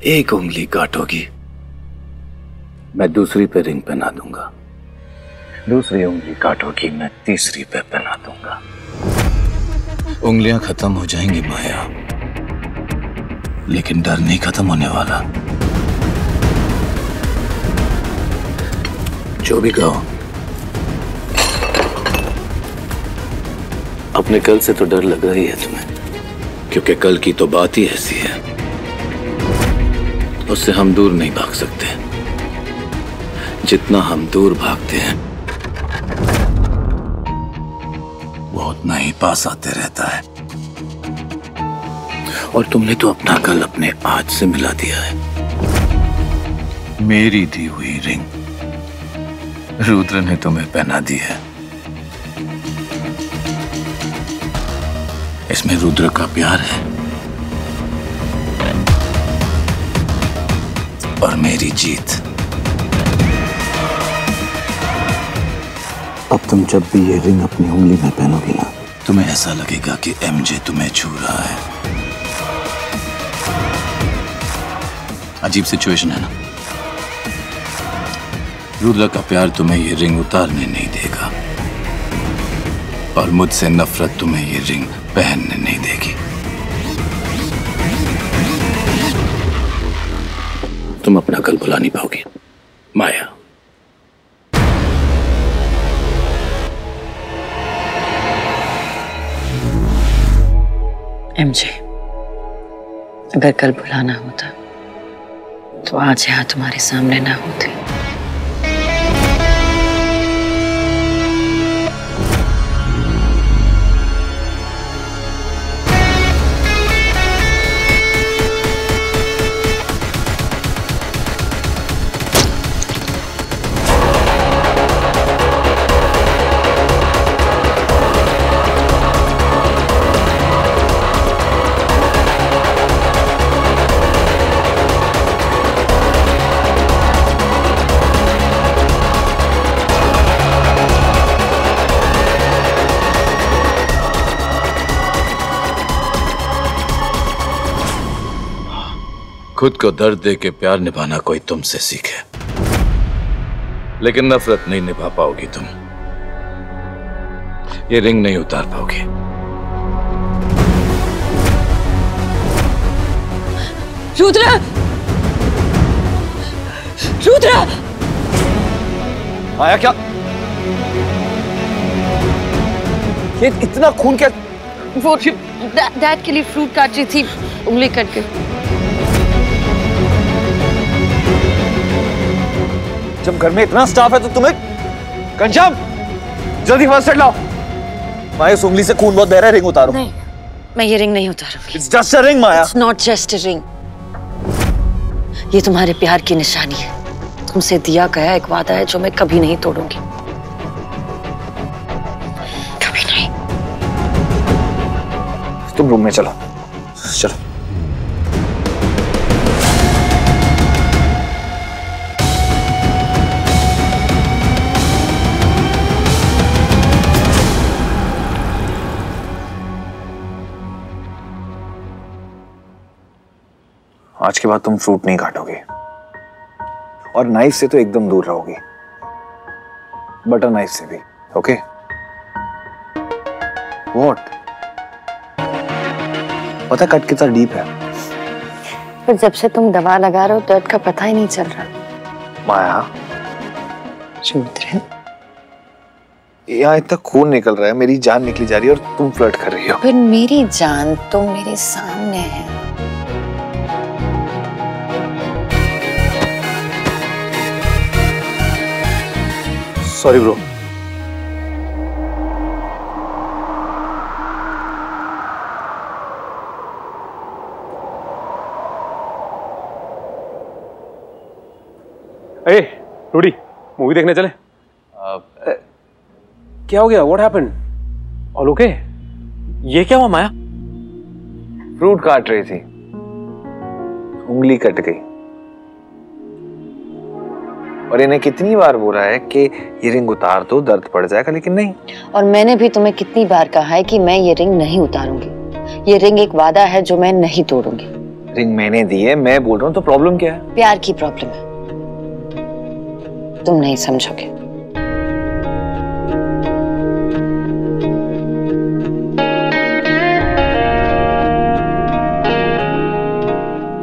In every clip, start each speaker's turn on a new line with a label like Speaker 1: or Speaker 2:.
Speaker 1: एक उंगली काटोगी, मैं दूसरी पे रिंग पहना दूंगा। दूसरी उंगली काटोगी, मैं तीसरी पे पहना दूंगा। उंगलियां खत्म हो जाएंगी माया, लेकिन डर नहीं खत्म होने वाला। जो भी कहो, अपने कल से तो डर लग रही है तुम्हें, क्योंकि कल की तो बात ही ऐसी है, उससे हम दूर नहीं भाग सकते। जितना हम दूर भागते हैं वो उतना ही पास आते रहता है। और तुमने तो अपना कल अपने आज से मिला दिया है। मेरी दी हुई रिंग रुद्र ने तुम्हें पहना दी है। इसमें रुद्र का प्यार है और मेरी जीत। अब तुम जब भी ये रिंग अपनी उंगली में पहनोगी ना, तुम्हें ऐसा लगेगा कि एमजे तुम्हें छू रहा है। अजीब सिचुएशन है ना? रुद्र का प्यार तुम्हें ये रिंग उतारने नहीं देगा और मुझसे नफरत तुम्हें ये रिंग पहनने नहीं देगी। तुम अपना कल भुला नहीं पाओगी माया।
Speaker 2: एमजे, अगर कल भुलाना होता तो आज यहाँ तुम्हारे सामने ना होते।
Speaker 1: खुद को दर्द दे के प्यार निभाना कोई तुमसे सीखे, लेकिन नफरत नहीं निभा पाओगी तुम। ये रिंग नहीं उतार पाओगी।
Speaker 2: रुद्र! रुद्र!
Speaker 3: आया क्या? ये इतना खून क्या?
Speaker 4: वो डैड के लिए फ्रूट काट रही थी, उंगली कट गई।
Speaker 3: जब घर में इतना स्टाफ है तो तुम्हें घनश्याम जल्दी फर्स्ट एड लाओ। माया, उस उंगली से खून बहुत बह रहा है, रिंग उतारो।
Speaker 2: नहीं, मैं ये रिंग नहीं उतारूंगी।
Speaker 3: It's just a ring, Maya.
Speaker 2: It's not just a ring. ये तुम्हारे प्यार की निशानी है। तुमसे दिया गया एक वादा है जो मैं कभी नहीं तोड़ूंगी। कभी नहीं।
Speaker 3: तुम रूम में चलो, चलो। आज के बाद तुम फ्रूट नहीं काटोगे और नाइफ से तो एकदम दूर रहोगी, बटर नाइफ से भी। ओके? व्हाट? पता कट कितना डीप है?
Speaker 2: पर जब से तुम दवा लगा रहे हो दर्द का पता ही नहीं चल रहा।
Speaker 3: माया,
Speaker 2: रुद्र,
Speaker 3: यहाँ इतना खून निकल रहा है, मेरी जान निकली जा रही है और तुम फ्लर्ट कर रही हो।
Speaker 2: फिर मेरी जान तो मेरे सामने है।
Speaker 3: Sorry bro.
Speaker 5: ए रूडी, मूवी देखने चले? क्या हो गया? What happened? All okay? ये क्या हुआ माया?
Speaker 3: फ्रूट काट रही थी, उंगली कट गई। और इन्हें कितनी बार बोला है कि ये रिंग उतार दो, दर्द पड़ जाएगा, लेकिन नहीं।
Speaker 2: और मैंने भी तुम्हें कितनी बार कहा है कि मैं ये रिंग नहीं उतारूंगी। ये रिंग एक वादा है जो मैं नहीं तोड़ूंगी।
Speaker 3: रिंग मैंने दी है, मैं बोल रहा हूँ, तो प्रॉब्लम क्या है?
Speaker 2: प्यार की प्रॉब्लम है, तुम नहीं समझोगे।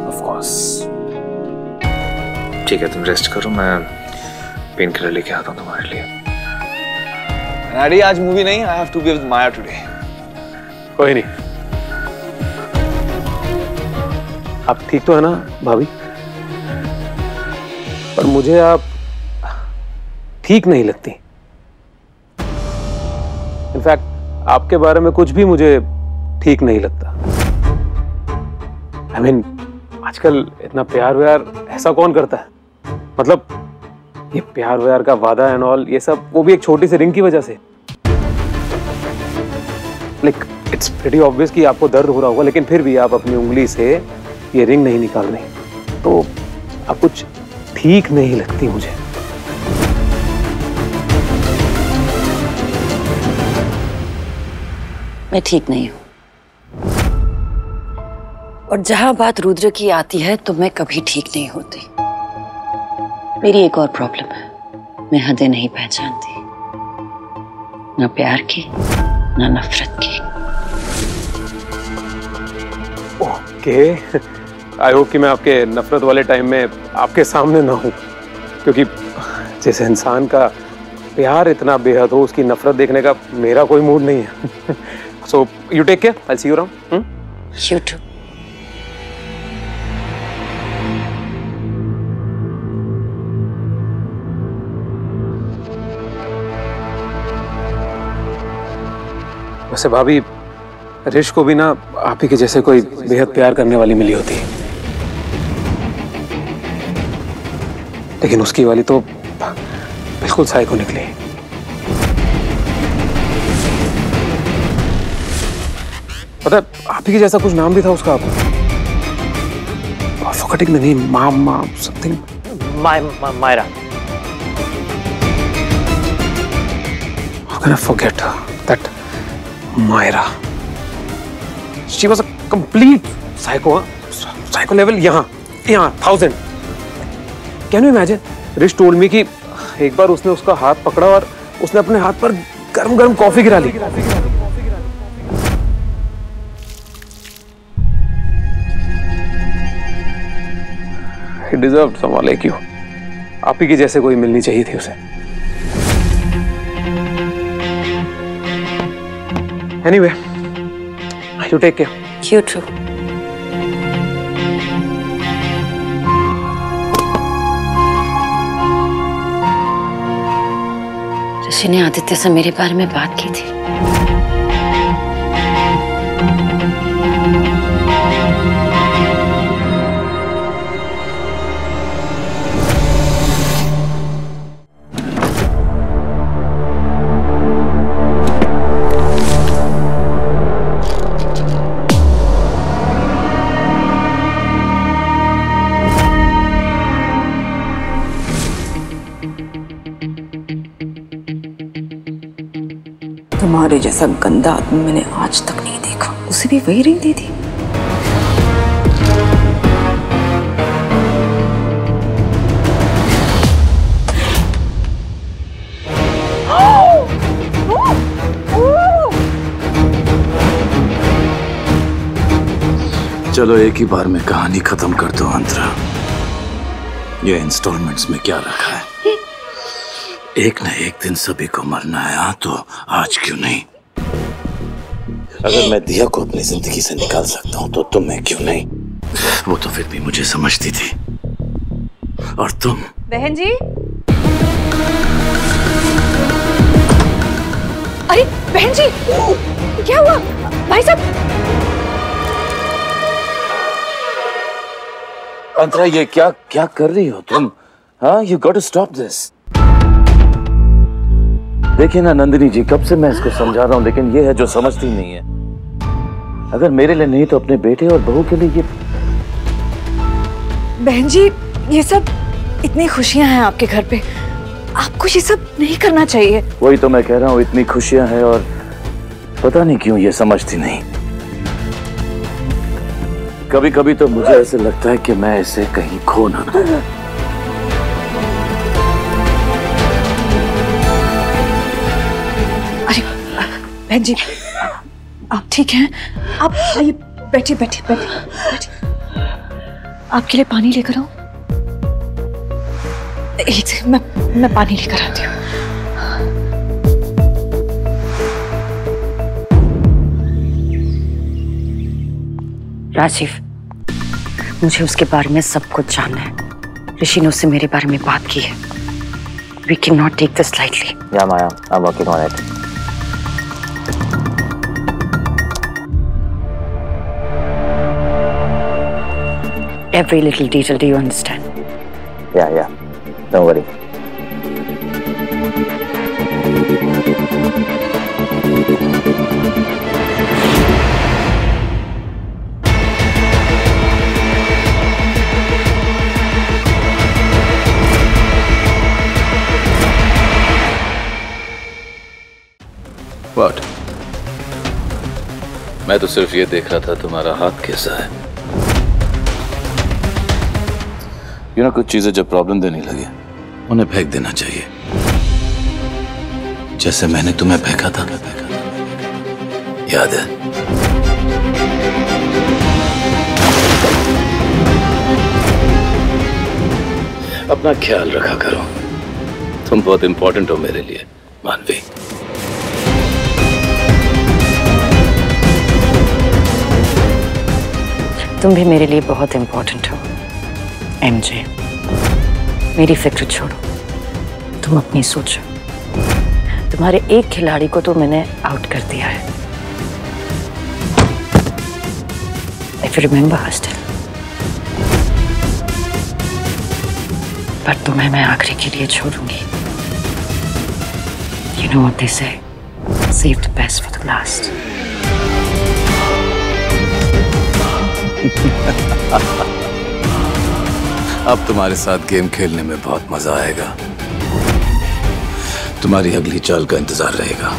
Speaker 3: Of course. ठीक है, तुम रेस्ट करो, मैं पेन किलर लेके आता हूँ तुम्हारे लिए। नाडी, आज मूवी नहीं, I have to be with Maya today.
Speaker 5: कोई नहीं। आप ठीक तो है ना भाभी? पर मुझे आप ठीक नहीं लगती। इनफैक्ट आपके बारे में कुछ भी मुझे ठीक नहीं लगता। I mean, आजकल इतना प्यार व्यार ऐसा कौन करता है? मतलब ये प्यार व्यार का वादा एंड ऑल, ये सब वो भी एक छोटी सी रिंग की वजह से। लाइक इट्स प्रीटी ऑब्वियस कि आपको दर्द हो रहा होगा, लेकिन फिर भी आप अपनी उंगली से ये रिंग नहीं निकाल रही, तो आप कुछ ठीक नहीं लगती मुझे।
Speaker 2: मैं ठीक नहीं हूं, और जहां बात रुद्र की आती है तो मैं कभी ठीक नहीं होती। मेरी एक और प्रॉब्लम है, मैं हदें नहीं पहचानती, ना प्यार की ना नफरत की।
Speaker 5: ओके, आई होप कि मैं आपके नफरत वाले टाइम में आपके सामने ना हूं, क्योंकि जिस इंसान का प्यार इतना बेहद हो, उसकी नफरत देखने का मेरा कोई मूड नहीं है। So you take care, I see you around.
Speaker 2: You too.
Speaker 5: वैसे भाभी, रिश को भी ना आप ही के जैसे कोई बेहद प्यार करने वाली मिली होती, लेकिन उसकी वाली तो बिल्कुल साइको निकली। पता है, आप ही के जैसा कुछ नाम भी था उसका, फॉरगेटिंग द नेम, मामा something,
Speaker 6: Myra.
Speaker 5: How can I forget that Myra? She was a complete psycho, psycho level यहाँ 1000. Can you imagine? Rish told me कि एक बार उसने उसका हाथ पकड़ा और उसने अपने हाथ पर गरम गरम कॉफी गिरा ली। He deserved someone like you. आप ही की जैसे कोई मिलनी चाहिए थी उसे। Anyway, you take care.
Speaker 2: You too. ऋषि ने आदित्य से मेरे बारे में बात की थी।
Speaker 7: तुम्हारे जैसा गंदा आदमी मैंने आज तक नहीं देखा। उसे भी वही रिंग दी थी।
Speaker 1: चलो एक ही बार में कहानी खत्म कर दो अंतरा। ये इंस्टॉलमेंट्स में क्या रखा है? एक न एक दिन सभी को मरना है, हाँ तो आज क्यों नहीं? अगर मैं दिया को अपनी जिंदगी से निकाल सकता हूँ तो तुम्हें क्यों नहीं? वो तो फिर भी मुझे समझती थी, और तुम?
Speaker 4: बहन जी, अरे बहन जी, क्या हुआ? भाई साहब,
Speaker 1: अंतरा ये क्या क्या कर रही हो तुम? हाँ, you got to stop this. देखिए ना नंदिनी जी, कब से मैं इसको समझा रहा हूँ, लेकिन ये है जो समझती नहीं है। अगर मेरे लिए नहीं तो अपने बेटे और बहू के लिए ये।
Speaker 7: बहन जी, ये सब इतनी खुशियां हैं आपके घर पे, आपको ये सब नहीं करना चाहिए।
Speaker 1: वही तो मैं कह रहा हूँ, इतनी खुशियां हैं और पता नहीं क्यों ये समझती नहीं। कभी कभी तो मुझे ऐसे लगता है कि मैं इसे कहीं खो ना दूं।
Speaker 7: अरे बहन जी, आप ठीक हैं? आप आइए, बैठिए बैठिए बैठिए बैठिए। आपके लिए पानी लेकर आऊं? एक सेकंड, मैं पानी लेकर आती हूँ।
Speaker 2: राजीव, मुझे उसके बारे में सब कुछ जानना है। ऋषि ने उससे मेरे बारे में बात की है। We cannot take this lightly.
Speaker 3: Yeah, Maya, I'm working on it.
Speaker 2: Every little detail, do you understand?
Speaker 3: Yeah. Don't worry.
Speaker 1: What? मैं तो सिर्फ ये देख रहा था तुम्हारा हाथ कैसा है। कुछ चीजें जब प्रॉब्लम देने लगे उन्हें फेंक देना चाहिए, जैसे मैंने तुम्हें फेंका था। याद है? अपना ख्याल रखा करो, तुम बहुत इंपॉर्टेंट हो मेरे लिए मानवी।
Speaker 2: तुम भी मेरे लिए बहुत इंपॉर्टेंट हो एमजे। मेरी फिक्र छोड़ो, तुम अपनी सोचो। तुम्हारे एक खिलाड़ी को तो मैंने आउट कर दिया है। If you remember her still. पर तुम्हें मैं आखिरी के लिए छोड़ूंगी। You know what they say, save the best for the last.
Speaker 1: अब तुम्हारे साथ गेम खेलने में बहुत मजा आएगा। तुम्हारी अगली चाल का इंतजार रहेगा।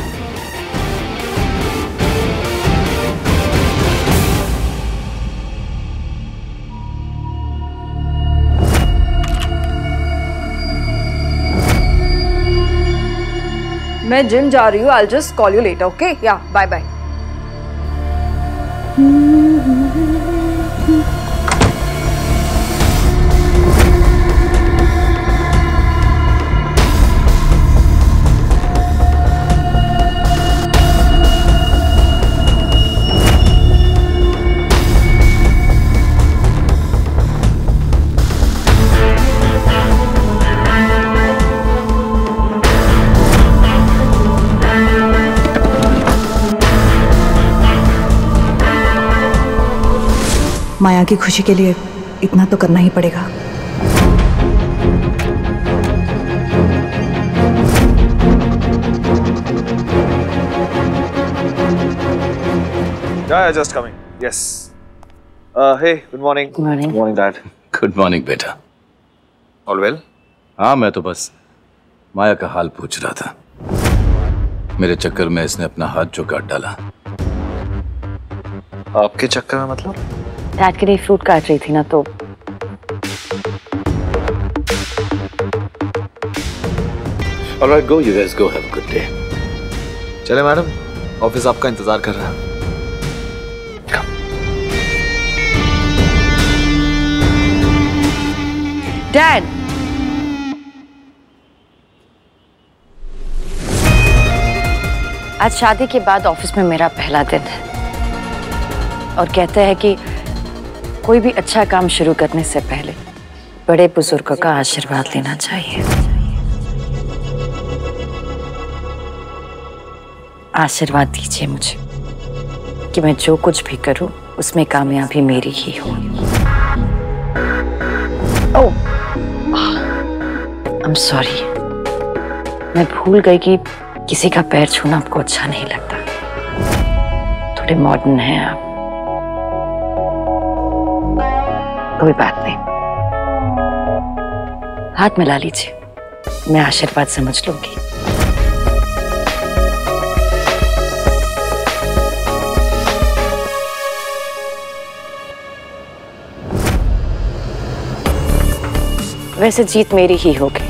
Speaker 7: मैं जिम जा रही हूँ। I'll just call you later, okay? Yeah, bye bye. माया की खुशी के लिए इतना तो करना ही पड़ेगा।
Speaker 3: Yeah, just coming. Yes. Hey, good morning.
Speaker 2: Good morning.
Speaker 3: Good morning, Dad.
Speaker 1: Good morning बेटा।
Speaker 3: All well?
Speaker 1: हाँ, मैं तो बस माया का हाल पूछ रहा था। मेरे चक्कर में इसने अपना हाथ जो काट डाला।
Speaker 3: आपके चक्कर में मतलब?
Speaker 2: डैड के लिए फ्रूट काट रही थी ना, तो
Speaker 1: All right, go. You guys go. Have a good day.
Speaker 3: चले मैडम, ऑफिस आपका इंतजार कर रहा है।
Speaker 2: डैड, आज शादी के बाद ऑफिस में मेरा पहला दिन है और कहते हैं कि कोई भी अच्छा काम शुरू करने से पहले बड़े बुजुर्गों का आशीर्वाद लेना चाहिए। आशीर्वाद दीजिए मुझे कि मैं जो कुछ भी करूं उसमें कामयाबी मेरी ही हो। ओह, सॉरी। मैं भूल गई कि किसी का पैर छूना आपको अच्छा नहीं लगता। थोड़े मॉडर्न हैं आप। कोई बात नहीं, हाथ मिला लीजिए, मैं आशीर्वाद समझ लूंगी। वैसे जीत मेरी ही होगी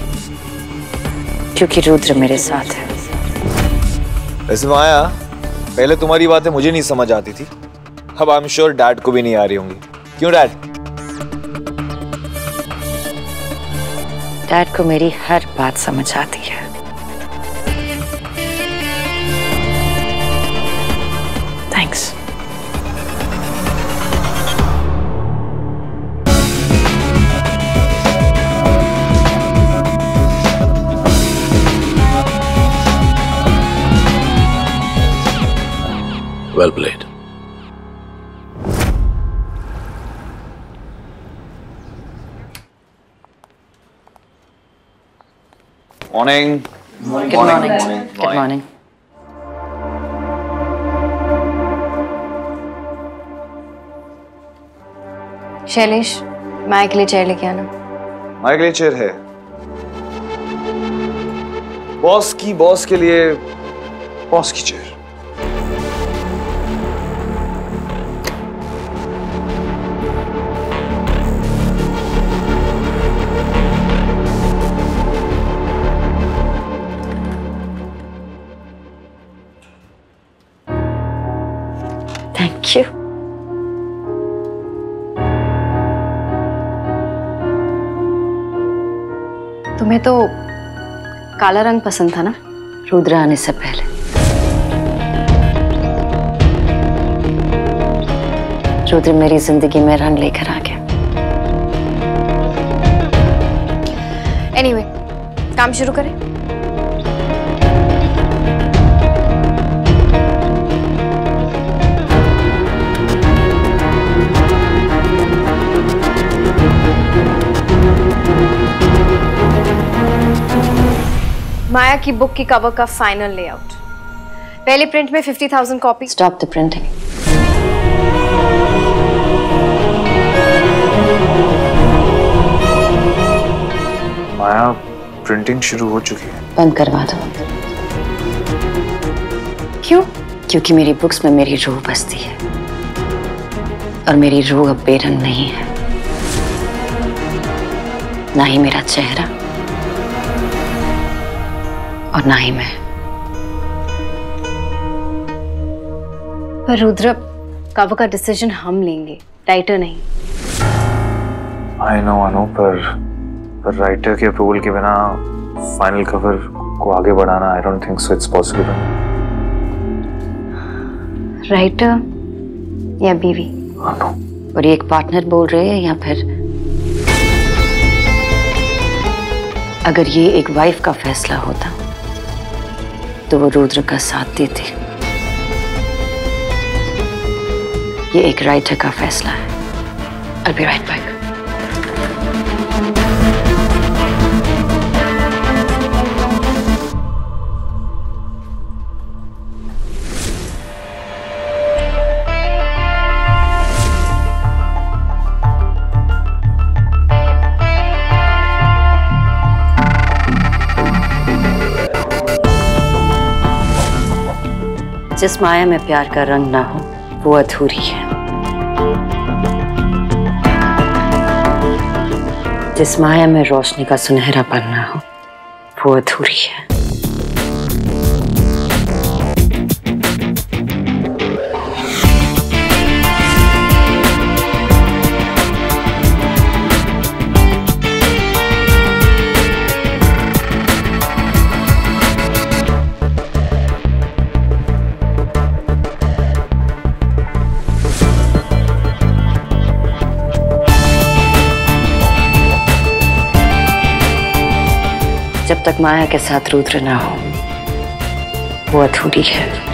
Speaker 2: क्योंकि रुद्र मेरे साथ है।
Speaker 3: वैसे माया, पहले तुम्हारी बातें मुझे नहीं समझ आती थी, अब आई एम श्योर डैड को भी नहीं आ रही होंगी। क्यों डैड?
Speaker 2: डैड को मेरी हर बात समझ आती है। Thanks.
Speaker 1: Well played.
Speaker 3: Morning.
Speaker 2: Good morning. Good morning.
Speaker 4: Shailesh, Maya के लिए चेयर लेके आना।
Speaker 3: माया के लिए चेयर है? बॉस के लिए बॉस की चेयर।
Speaker 2: Thank you.
Speaker 4: तुम्हें तो काला रंग पसंद था ना?
Speaker 2: रुद्र आने से पहले। रुद्र मेरी जिंदगी में रंग लेकर आ गया।
Speaker 4: Anyway, काम शुरू करें। माया की बुक की कवर का फाइनल लेआउट। पहले प्रिंट में 50,000 copy.
Speaker 2: Stop the printing.
Speaker 3: Maya, printing शुरू हो चुकी है।
Speaker 2: बंद करवा दो।
Speaker 4: क्यों?
Speaker 2: क्योंकि मेरी बुक्स में मेरी रूह बसती है और मेरी रूह अब बेरंग नहीं है, ना ही मेरा चेहरा और ना ही मैं।
Speaker 4: पर रुद्र, कवर का डिसीजन हम लेंगे, राइटर नहीं।
Speaker 3: आई नो, पर राइटर के अप्रूवल के बिना फाइनल कवर को आगे बढ़ाना, I don't think so it's possible.
Speaker 4: Writer या बीवी?
Speaker 3: नो।
Speaker 2: और ये एक पार्टनर बोल रहे हैं या फिर अगर ये एक वाइफ का फैसला होता तो वो रुद्र का साथ देती। ये एक राइटर का फैसला है। I'll be right back. जिस माया में प्यार का रंग ना हो वो अधूरी है। जिस माया में रोशनी का सुनहरापन ना हो वो अधूरी है। जब तक माया के साथ रुद्र ना हो वो अधूरी है।